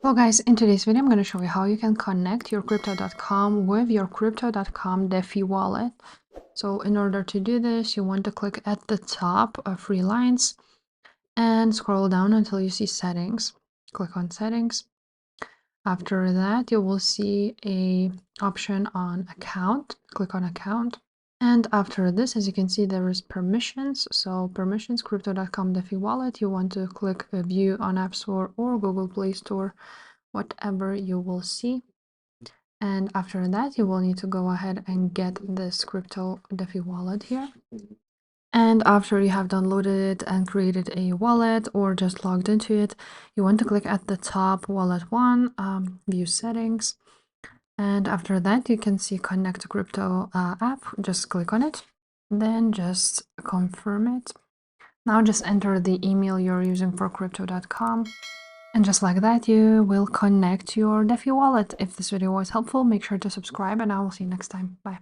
Well guys, in today's video, I'm going to show you how you can connect your Crypto.com with your Crypto.com DeFi wallet. So in order to do this, you want to click at the top of three lines and scroll down until you see settings. Click on settings. After that, you will see a option on account. Click on account. And after this, as you can see, there is permissions. So permissions, Crypto.com DeFi wallet. You want to click view on App Store or Google Play Store, whatever you will see. And after that, you will need to go ahead and get this crypto DeFi wallet here. And after you have downloaded it and created a wallet or just logged into it, you want to click at the top wallet one, view settings. And after that, you can see connect to crypto app. Just click on it, then just confirm it. Now just enter the email you're using for Crypto.com. And just like that, you will connect your DeFi wallet. If this video was helpful, make sure to subscribe and I will see you next time. Bye.